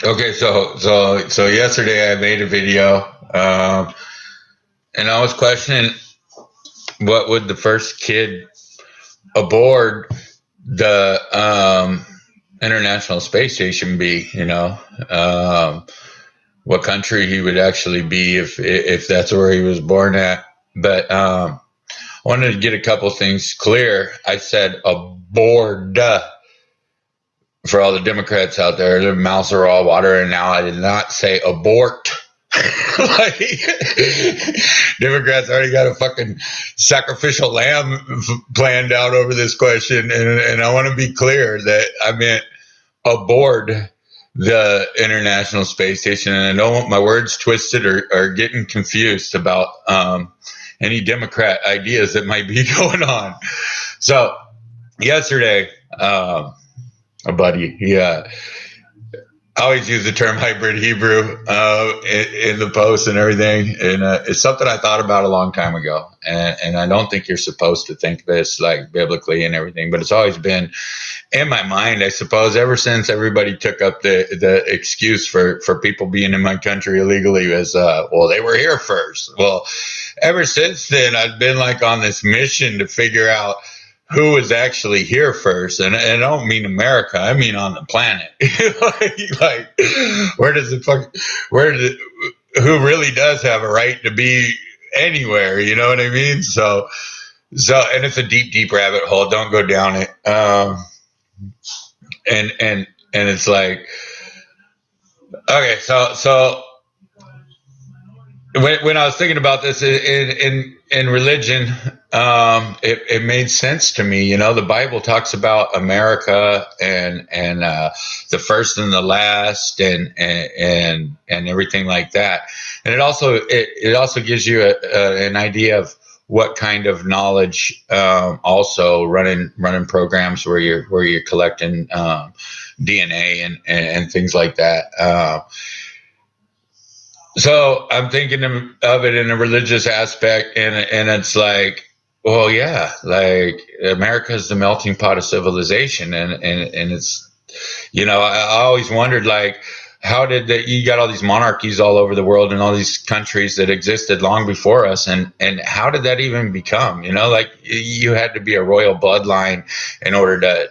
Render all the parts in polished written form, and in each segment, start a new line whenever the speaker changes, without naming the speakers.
Okay, so yesterday I made a video, and I was questioning what would the first kid aboard the International Space Station be? What country he would actually be if that's where he was born at. But I wanted to get a couple things clear. I said aboard. For all the Democrats out there, their mouths are all watering now. I did not say abort. Like, Democrats already got a fucking sacrificial lamb planned out over this question, and I want to be clear that I meant aboard the International Space Station, and I don't want my words twisted or getting confused about any Democrat ideas that might be going on. So yesterday, a buddy, I always use the term hybrid Hebrew in the post and everything, and it's something I thought about a long time ago, and I don't think you're supposed to think this like biblically and everything, but it's always been in my mind, I suppose, ever since everybody took up the excuse for people being in my country illegally as well, they were here first. Well, ever since then, I've been like on this mission to figure out who was actually here first, and I don't mean America, I mean on the planet. like, who really does have a right to be anywhere? You know what I mean? So, and it's a deep rabbit hole. Don't go down it. And it's like, okay, so when I was thinking about this in religion, it made sense to me. The Bible talks about America and the first and the last and everything like that. And it also gives you an idea of what kind of knowledge, also running programs where you're collecting DNA and things like that. So I'm thinking of it in a religious aspect, and it's like, well, yeah, like America is the melting pot of civilization, and it's, I always wondered, like, how did you got all these monarchies all over the world and all these countries that existed long before us, and how did that even become? Like you had to be a royal bloodline in order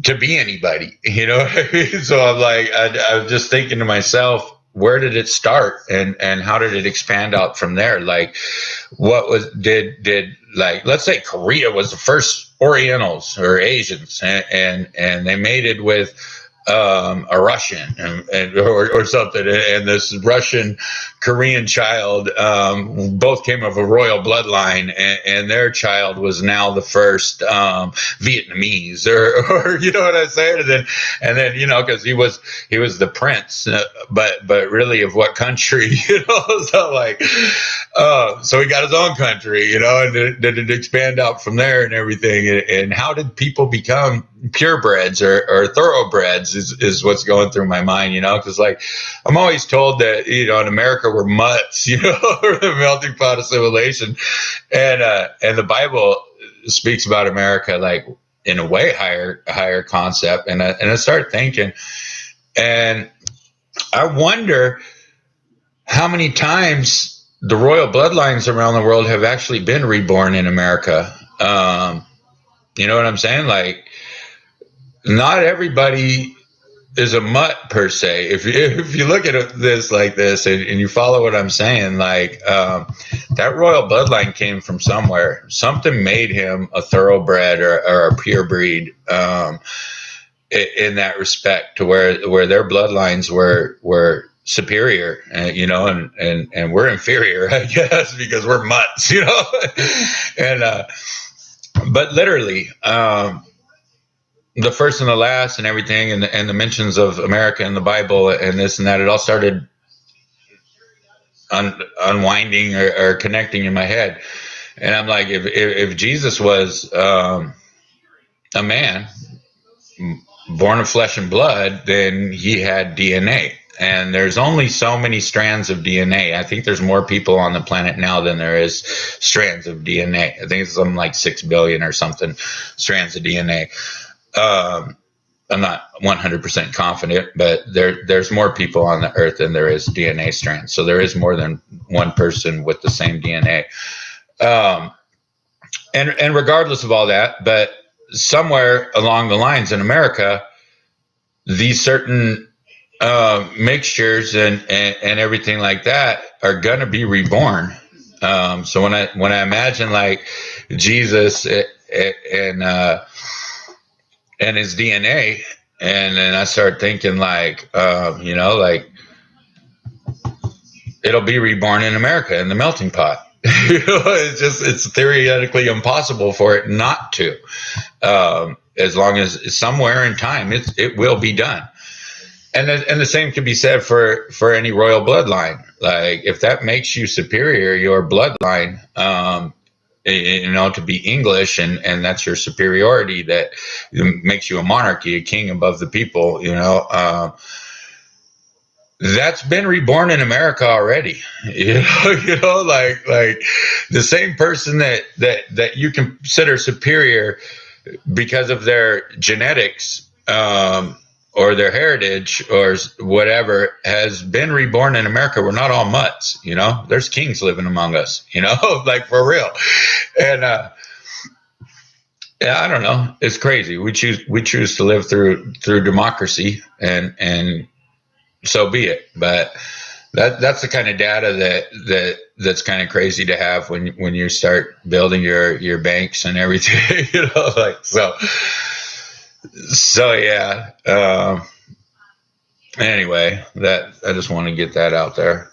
to be anybody, So I'm like, I was just thinking to myself, where did it start and how did it expand out from there? Like, what did like, let's say Korea was the first Orientals or Asians, and they mated with a Russian or something, and this Russian Korean child both came of a royal bloodline, and their child was now the first Vietnamese, or you know what I'm saying, and then because he was the prince, but really of what country, so like, so he got his own country, and did it expand out from there and everything, and how did people become purebreds or thoroughbreds is what's going through my mind, because like I'm always told that in America we're mutts, we're the melting pot of civilization, and the Bible speaks about America like in a way higher concept, and I started thinking, and I wonder how many times the royal bloodlines around the world have actually been reborn in America. You know what I'm saying? Like, not everybody is a mutt per se. If you look at this like this and you follow what I'm saying, like that royal bloodline came from somewhere. Something made him a thoroughbred or a pure breed in that respect, to where their bloodlines were superior, and we're inferior, I guess, because we're mutts, and but literally. The first and the last and everything, and the mentions of America in the Bible and this and that, it all started unwinding or connecting in my head. And I'm like, if Jesus was a man born of flesh and blood, then he had DNA. and there's only so many strands of DNA. I think there's more people on the planet now than there is strands of DNA. I think it's something like 6 billion or something strands of DNA. I'm not 100% confident, but there's more people on the earth than there is DNA strands. So there is more than one person with the same DNA. And regardless of all that, but somewhere along the lines in America, these certain mixtures and everything like that are going to be reborn. So when I imagine like Jesus and his DNA, and then I start thinking like, like it'll be reborn in America in the melting pot. It's theoretically impossible for it not to, as long as somewhere in time it will be done. And the same could be said for any royal bloodline. Like if that makes you superior, your bloodline, to be English, and that's your superiority that makes you a monarchy, a king above the people, that's been reborn in America already. Like the same person that you consider superior because of their genetics, or their heritage or whatever, has been reborn in America. We're not all mutts, there's kings living among us, like for real. And, yeah, I don't know. It's crazy. We choose to live through democracy, and so be it. But that's the kind of data that's kind of crazy to have when you start building your banks and everything, So yeah. Anyway, that I just want to get that out there.